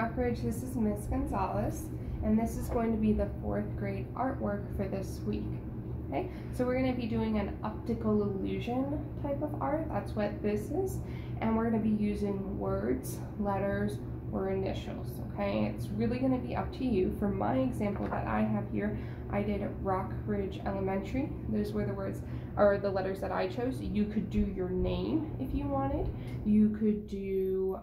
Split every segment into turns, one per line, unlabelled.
Rockridge, this is Miss Gonzalez, and this is going to be the 4th grade artwork for this week. Okay, so we're going to be doing an optical illusion type of art. That's what this is, and we're going to be using words, letters, or initials. Okay, it's really going to be up to you. For my example that I have here, I did Rockridge Elementary. Those were the words or the letters that I chose. You could do your name if you wanted. You could do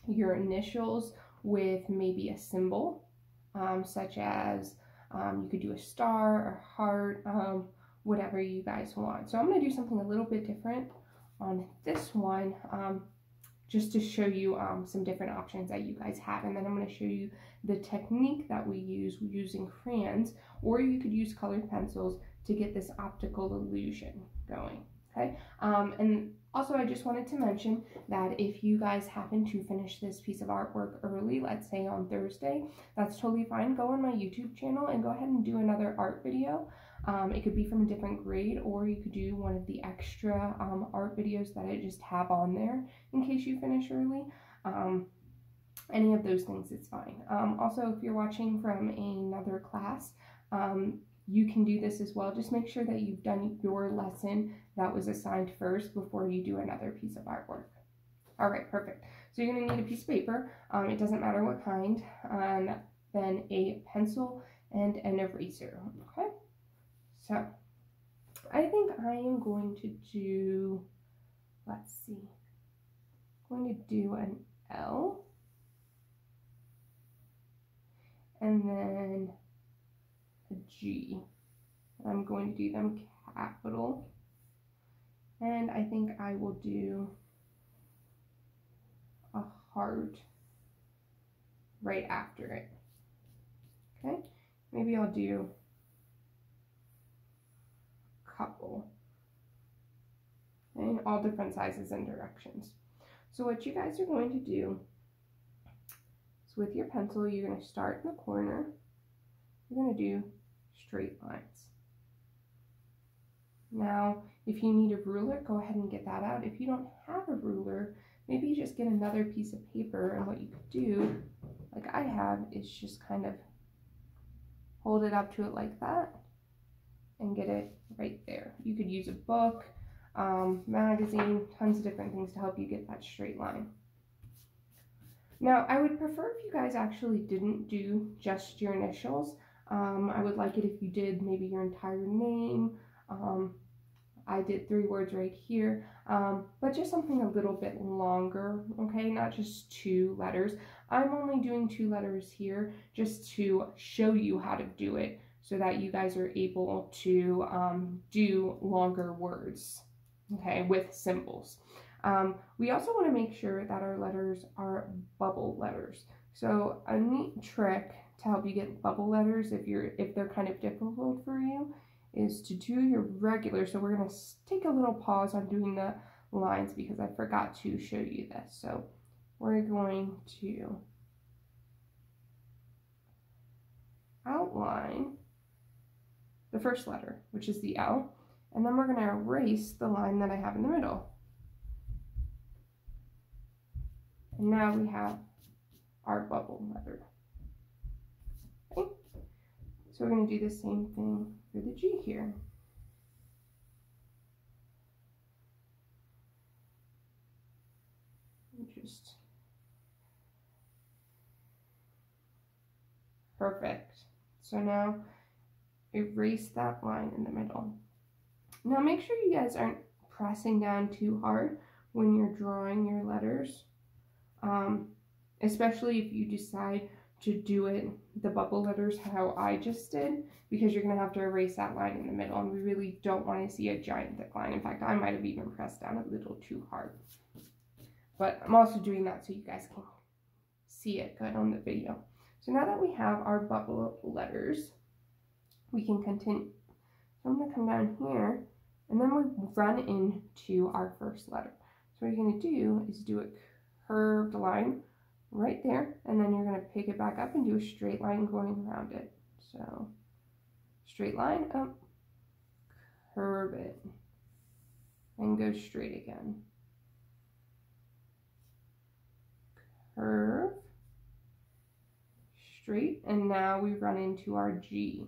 your initials with maybe a symbol, such as you could do a star or heart, whatever you guys want. So I'm going to do something a little bit different on this one, just to show you some different options that you guys have, and then I'm going to show you the technique that we use using crayons, or you could use colored pencils to get this optical illusion going. Okay, and also I just wanted to mention that if you guys happen to finish this piece of artwork early, let's say on Thursday, that's totally fine. Go on my YouTube channel and go ahead and do another art video. It could be from a different grade, or you could do one of the extra art videos that I just have on there in case you finish early. Any of those things, it's fine. Also, if you're watching from another class, you can do this as well. Just make sure that you've done your lesson that was assigned first before you do another piece of artwork. All right, perfect. So you're going to need a piece of paper. It doesn't matter what kind. Then a pencil and an eraser. Okay. So I think I am going to do, let's see, I'm going to do an L, and then a G. I'm going to do them capital, and I think I will do a heart right after it. Okay, maybe I'll do couple, and all different sizes and directions. So what you guys are going to do is, with your pencil, you're going to start in the corner. You're going to do straight lines. Now, if you need a ruler, go ahead and get that out. If you don't have a ruler, maybe you just get another piece of paper, and what you could do, like I have, is just kind of hold it up to it like that and get it right there. You could use a book, magazine, tons of different things to help you get that straight line. Now, I would prefer if you guys actually didn't do just your initials. I would like it if you did maybe your entire name. I did 3 words right here, but just something a little bit longer, okay? Not just 2 letters. I'm only doing 2 letters here just to show you how to do it, so that you guys are able to do longer words, okay, with symbols. We also want to make sure that our letters are bubble letters. So a neat trick to help you get bubble letters, if they're kind of difficult for you, is to do your regular. So we're going to take a little pause on doing the lines because I forgot to show you this. So we're going to outline the first letter, which is the L, and then we're going to erase the line that I have in the middle. And now we have our bubble letter. Okay. So we're going to do the same thing for the G here. Just perfect. So now erase that line in the middle. Now make sure you guys aren't pressing down too hard when you're drawing your letters, especially if you decide to do it, the bubble letters, how I just did, because you're going to have to erase that line in the middle, and we really don't want to see a giant thick line. In fact, I might have even pressed down a little too hard. But I'm also doing that so you guys can see it good on the video. So now that we have our bubble letters, we can continue. So I'm going to come down here, and then we run into our first letter. So what you're going to do is do a curved line right there, and then you're going to pick it back up and do a straight line going around it. So straight line up, curve it, and go straight again. Curve, straight, and now we run into our G.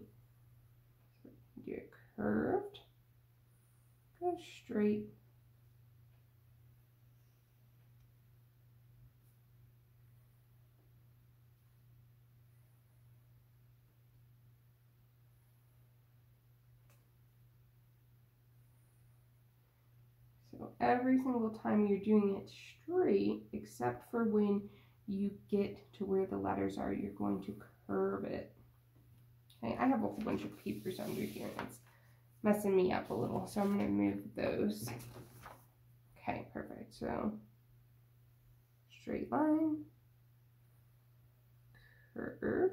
Do it curved, go straight, so every single time you're doing it straight, except for when you get to where the letters are, you're going to curve it. Okay, I have a whole bunch of papers under here and it's messing me up a little, so I'm going to move those. Okay, perfect. So straight line, curve,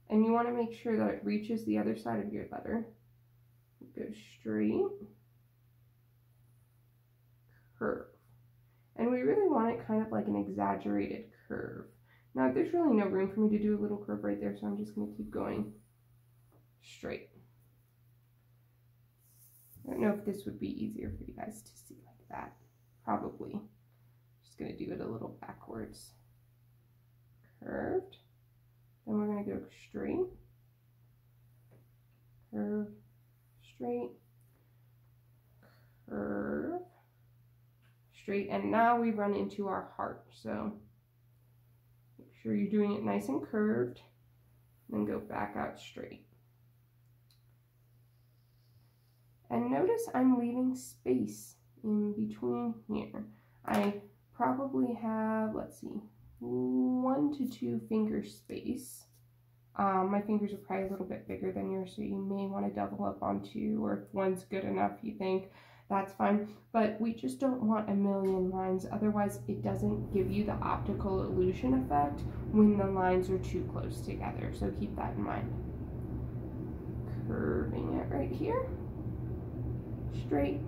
and you want to make sure that it reaches the other side of your letter. Go straight, curve, and we really want it kind of like an exaggerated curve. Now there's really no room for me to do a little curve right there, so I'm just going to keep going straight. I don't know if this would be easier for you guys to see like that. Probably. Just going to do it a little backwards. Curved. Then we're going to go straight. Curve. Straight. Curve. Straight. And now we run into our heart. So make sure you're doing it nice and curved. Then go back out straight. And notice I'm leaving space in between here. I probably have, let's see, 1 to 2 finger space. My fingers are probably a little bit bigger than yours, so you may want to double up on 2, or if one's good enough, you think, that's fine. But we just don't want a million lines, otherwise it doesn't give you the optical illusion effect when the lines are too close together, so keep that in mind. Curving it right here. Straight,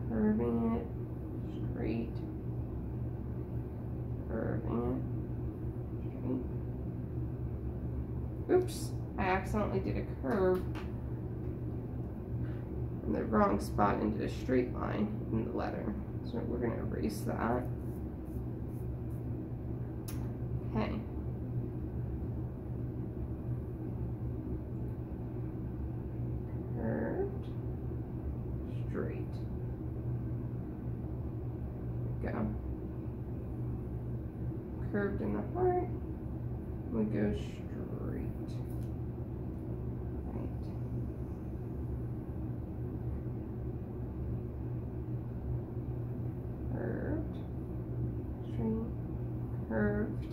curving it, straight, curving it, straight. Oops, I accidentally did a curve in the wrong spot and did a straight line in the letter. So we're going to erase that. Okay. Curved. Straight. Go. Curved in the heart. We go straight. Right. Curved. Straight. Curved.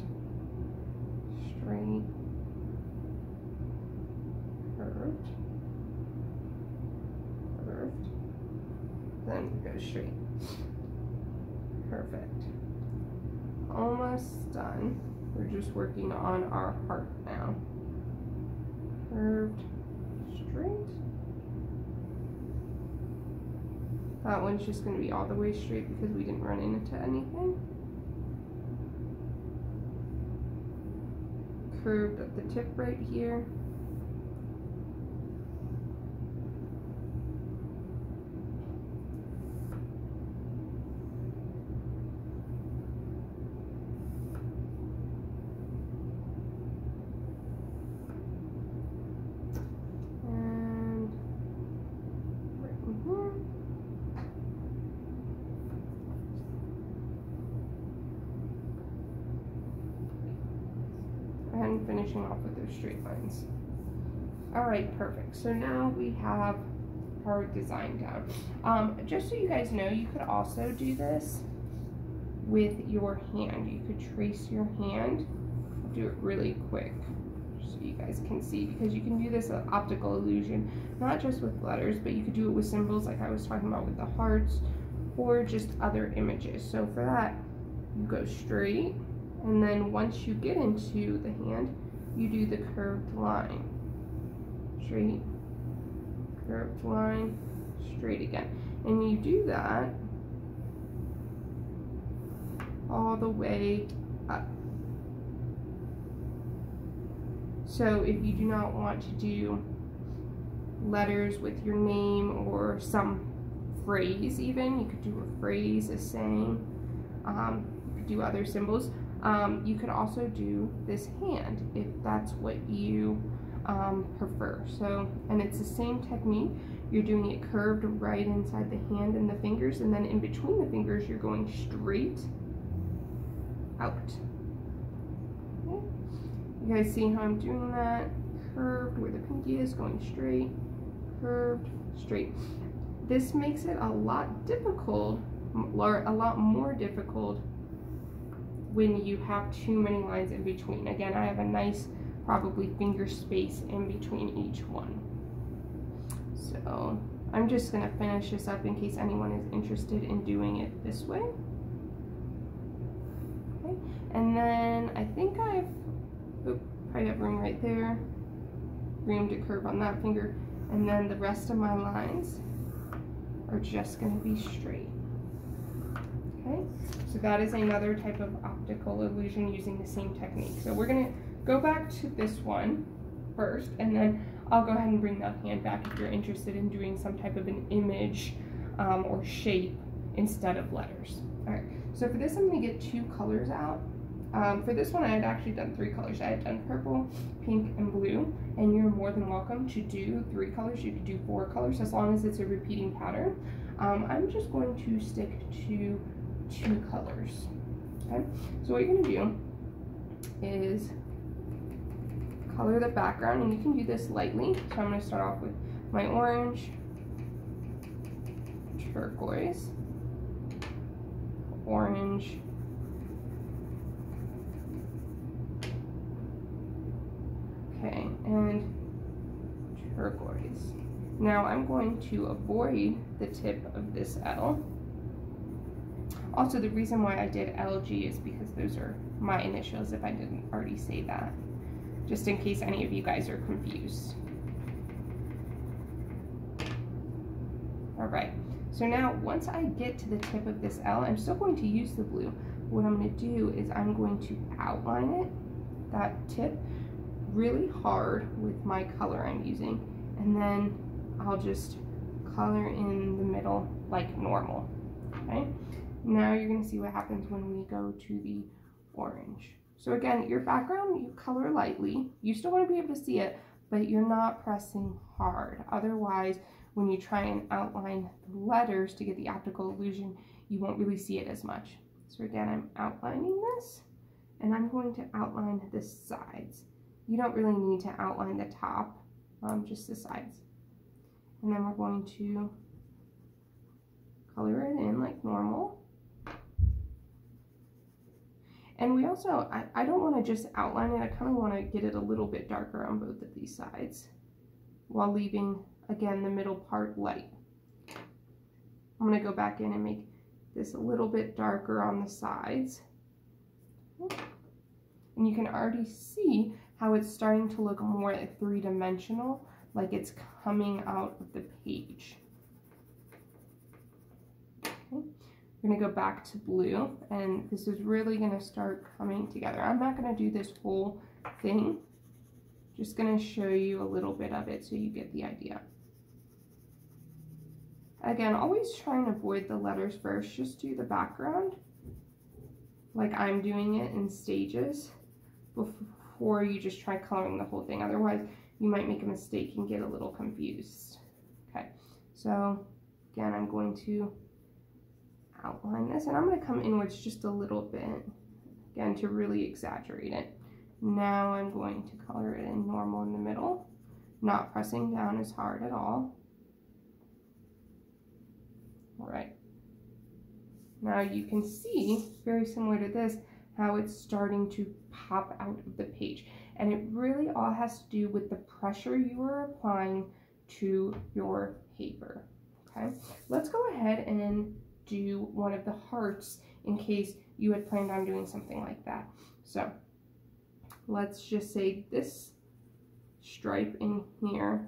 Straight. Curved. Curved. Then go straight. Perfect. Almost done. We're just working on our heart now. Curved, straight. That one's just going to be all the way straight because we didn't run into anything. Curved at the tip right here. And finishing off with those straight lines. Alright, perfect. So now we have our design down. Just so you guys know, you could also do this with your hand. You could trace your hand. I'll do it really quick so you guys can see, because you can do this with optical illusion, not just with letters, but you could do it with symbols like I was talking about with the hearts, or just other images. So for that, you go straight. And then once you get into the hand, you do the curved line. Straight, curved line, straight again. And you do that all the way up. So if you do not want to do letters with your name or some phrase even, you could do a phrase, a saying, you could do other symbols. You could also do this hand if that's what you prefer. So, and it's the same technique. You're doing it curved right inside the hand and the fingers, and then in between the fingers you're going straight out. Okay. You guys see how I'm doing that? Curved where the pinky is, going straight, curved, straight. This makes it a lot difficult, or a lot more difficult when you have too many lines in between. Again, I have a nice probably finger space in between each one. So I'm just going to finish this up in case anyone is interested in doing it this way. Okay. And then I think I have room right there, room to curve on that finger, and then the rest of my lines are just going to be straight. Okay, so that is another type of optical illusion using the same technique. So we're going to go back to this one first, and then I'll go ahead and bring that hand back if you're interested in doing some type of an image or shape instead of letters. All right, so for this I'm going to get 2 colors out. For this one I had actually done 3 colors. I had done purple, pink, and blue, and you're more than welcome to do 3 colors. You could do 4 colors as long as it's a repeating pattern. I'm just going to stick to 2 colors. Okay, so what you're going to do is color the background, and you can do this lightly. So I'm going to start off with my orange, turquoise, orange, okay, and turquoise. Now I'm going to avoid the tip of this L. Also, the reason why I did LG is because those are my initials, if I didn't already say that, just in case any of you guys are confused. All right, so now once I get to the tip of this L, I'm still going to use the blue. What I'm going to do is I'm going to outline it, that tip, really hard with my color I'm using, and then I'll just color in the middle like normal. Okay, now you're going to see what happens when we go to the orange. So again, your background, you color lightly. You still want to be able to see it, but you're not pressing hard. Otherwise, when you try and outline the letters to get the optical illusion, you won't really see it as much. So again, I'm outlining this, and I'm going to outline the sides. You don't really need to outline the top, just the sides. And then we're going to color it in like normal. And we also, I don't want to just outline it, I kind of want to get it a little bit darker on both of these sides while leaving, again, the middle part light. I'm going to go back in and make this a little bit darker on the sides. And you can already see how it's starting to look more like 3-dimensional, like it's coming out of the page. Okay. We're going to go back to blue, and this is really going to start coming together. I'm not going to do this whole thing, just going to show you a little bit of it so you get the idea. Again, always try and avoid the letters first, just do the background like I'm doing it in stages before you just try coloring the whole thing. Otherwise, you might make a mistake and get a little confused. Okay, so again, I'm going to outline this, and I'm going to come inwards just a little bit, again, to really exaggerate it. Now I'm going to color it in normal in the middle, not pressing down as hard at all. All right. Now you can see, very similar to this, how it's starting to pop out of the page. And it really all has to do with the pressure you are applying to your paper. Okay, let's go ahead and do one of the hearts in case you had planned on doing something like that. So let's just say this stripe in here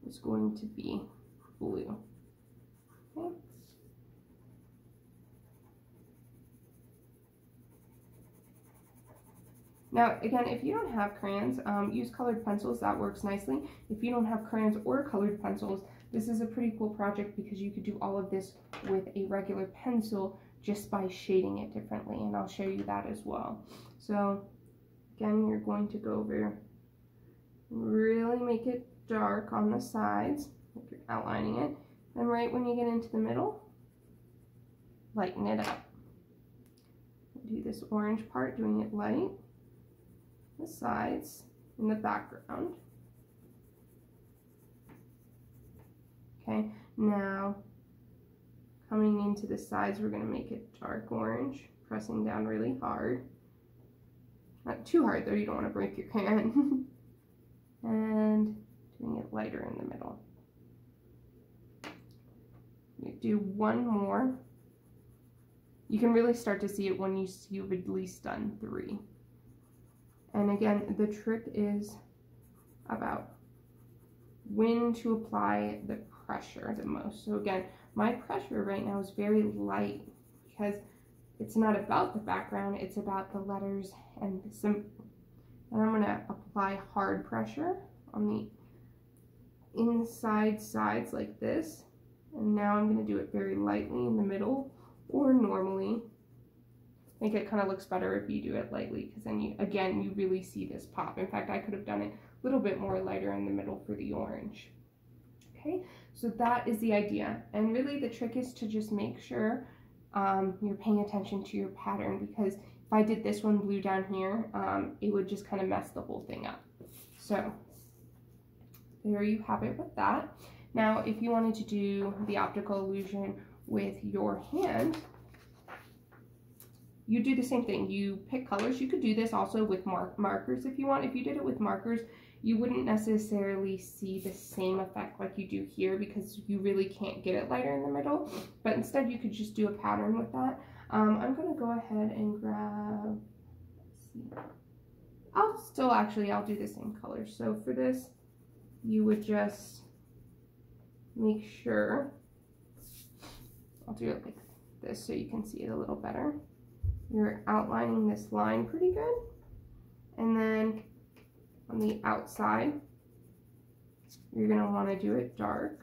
is going to be blue. Okay. Now, again, if you don't have crayons, use colored pencils. That works nicely. If you don't have crayons or colored pencils, this is a pretty cool project because you could do all of this with a regular pencil just by shading it differently, and I'll show you that as well. So again, you're going to go over, really make it dark on the sides, like you're outlining it, and right when you get into the middle, lighten it up. Do this orange part, doing it light, the sides, and the background. Okay, now coming into the sides, we're going to make it dark orange, pressing down really hard. Not too hard though, you don't want to break your can. And doing it lighter in the middle. You do one more. You can really start to see it when you've at least done 3. And again, the trick is about when to apply the pressure the most. So again, my pressure right now is very light because it's not about the background, it's about the letters and the symbol. And I'm going to apply hard pressure on the inside sides like this. And now I'm going to do it very lightly in the middle, or normally. I think it kind of looks better if you do it lightly, because then you really see this pop. In fact, I could have done it a little bit more lighter in the middle for the orange. Okay, so that is the idea. And really the trick is to just make sure you're paying attention to your pattern, because if I did this one blue down here, it would just kind of mess the whole thing up. So there you have it with that. Now, if you wanted to do the optical illusion with your hand, you do the same thing. You pick colors. You could do this also with markers if you want. If you did it with markers, you wouldn't necessarily see the same effect like you do here, because you really can't get it lighter in the middle. But instead, you could just do a pattern with that. I'm going to go ahead and grab, let's see. I'll do the same color. So for this, you would just make sure, I'll do it like this so you can see it a little better. You're outlining this line pretty good. And then on the outside, you're going to want to do it dark.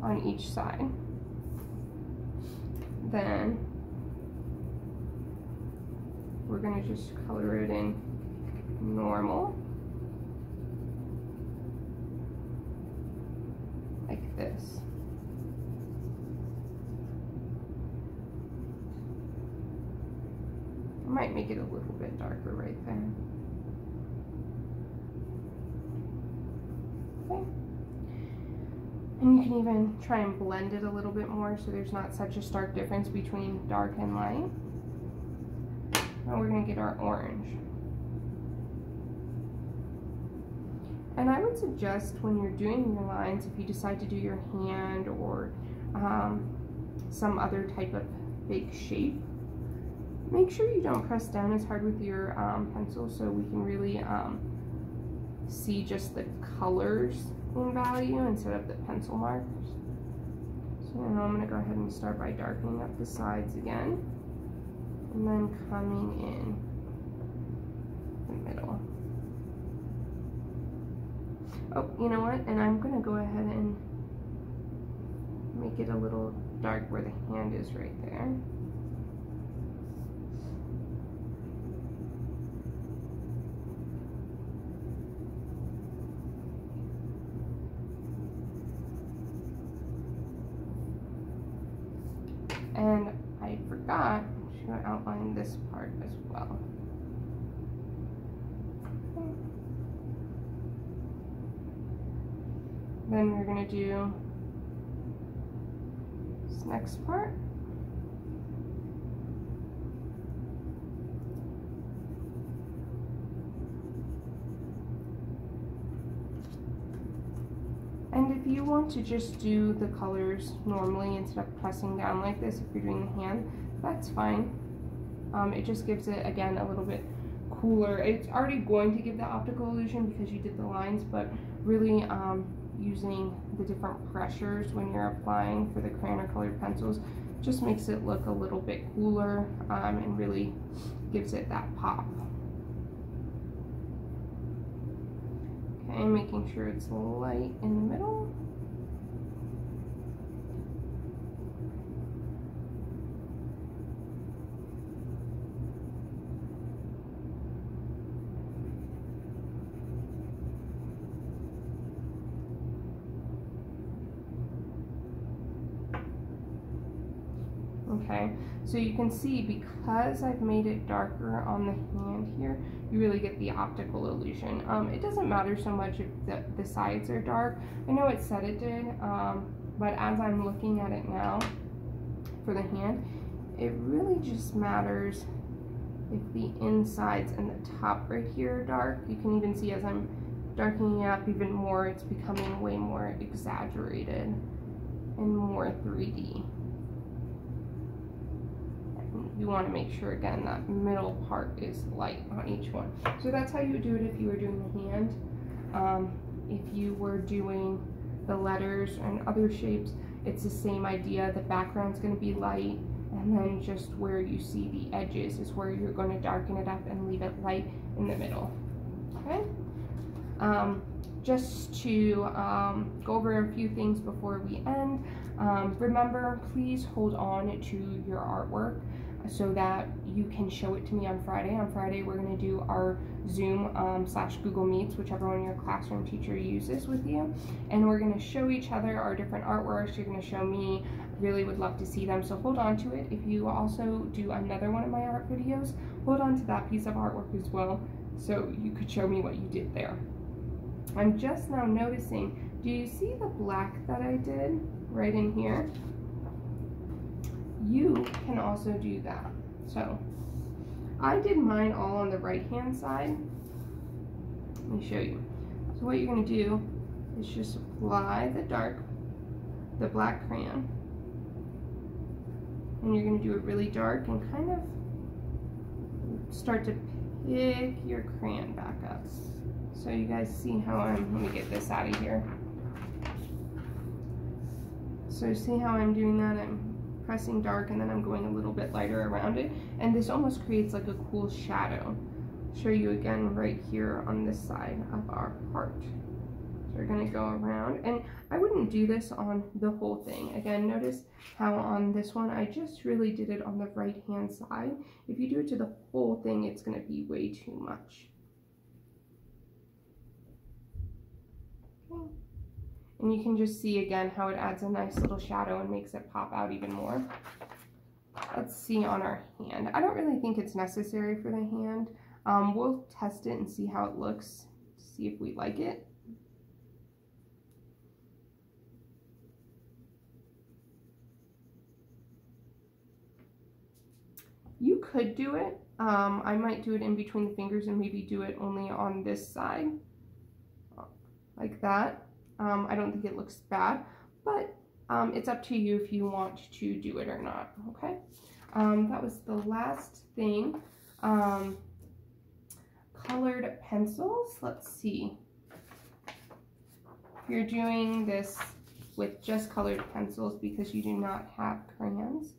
On each side. Then we're going to just color it in normal, like this. I might make it a little bit darker right there. Okay. And you can even try and blend it a little bit more so there's not such a stark difference between dark and light. Now we're going to get our orange. And I would suggest when you're doing your lines, if you decide to do your hand or some other type of big shape, make sure you don't press down as hard with your pencil so we can really see just the colors in value instead of the pencil marks. So now I'm going to go ahead and start by darkening up the sides again, and then coming in the middle. Oh, you know what? And I'm going to go ahead and make it a little dark where the hand is right there. And I forgot to outline this part as well. Okay. Then we're going to do this next part. And if you want to just do the colors normally instead of pressing down like this, if you're doing the hand, that's fine. It just gives it, again, a little bit cooler. It's already going to give the optical illusion because you did the lines, but really using the different pressures when you're applying for the crayon or colored pencils just makes it look a little bit cooler and really gives it that pop. Okay, Okay, making sure it's light in the middle. Okay, so you can see because I've made it darker on the hand here, you really get the optical illusion. It doesn't matter so much if the sides are dark. I know it said it did, but as I'm looking at it now for the hand, it really just matters if the insides and the top right here are dark. You can even see as I'm darkening it up even more, it's becoming way more exaggerated and more 3D. You want to make sure again that middle part is light on each one. So that's how you would do it if you were doing the hand. If you were doing the letters and other shapes, it's the same idea. The background's going to be light, and then just where you see the edges is where you're going to darken it up and leave it light in the middle. Okay. Just to go over a few things before we end. Remember, please hold on to your artwork so that you can show it to me on Friday. On Friday, we're going to do our Zoom / Google Meets, whichever one your classroom teacher uses with you. And we're going to show each other our different artworks. You're going to show me. Really would love to see them, so hold on to it. If you also do another one of my art videos, hold on to that piece of artwork as well, so you could show me what you did there. I'm just now noticing, do you see the black that I did right in here? You can also do that. So I did mine all on the right hand side. Let me show you. So what you're going to do is just apply the black crayon, and you're going to do it really dark and kind of start to pick your crayon back up. So you guys see how let me get this out of here. So see how I'm doing that? I'm pressing dark and then I'm going a little bit lighter around it, and this almost creates like a cool shadow. I'll show you again right here on this side of our heart. So we're going to go around, and I wouldn't do this on the whole thing. Again, notice how on this one I just really did it on the right hand side. If you do it to the whole thing, it's going to be way too much. Okay. And you can just see again how it adds a nice little shadow and makes it pop out even more. Let's see on our hand. I don't really think it's necessary for the hand. We'll test it and see how it looks, see if we like it. You could do it. I might do it in between the fingers and maybe do it only on this side, like that. I don't think it looks bad, but it's up to you if you want to do it or not, okay? That was the last thing. Colored pencils, let's see. If you're doing this with just colored pencils because you do not have crayons,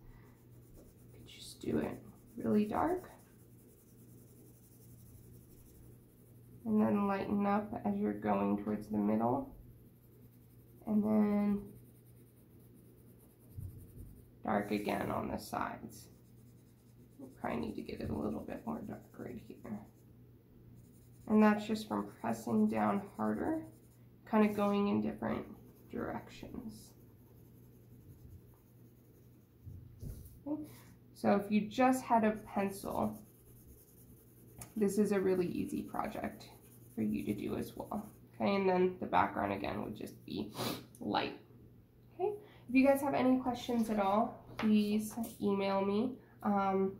you could just do it really dark. And then lighten up as you're going towards the middle. And then dark again on the sides. You probably need to get it a little bit more dark right here. And that's just from pressing down harder, kind of going in different directions. Okay. So if you just had a pencil, this is a really easy project for you to do as well. Okay, and then the background again would just be light. Okay, if you guys have any questions at all, please email me, and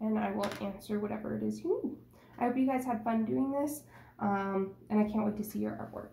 I will answer whatever it is you need. I hope you guys had fun doing this, and I can't wait to see your artwork.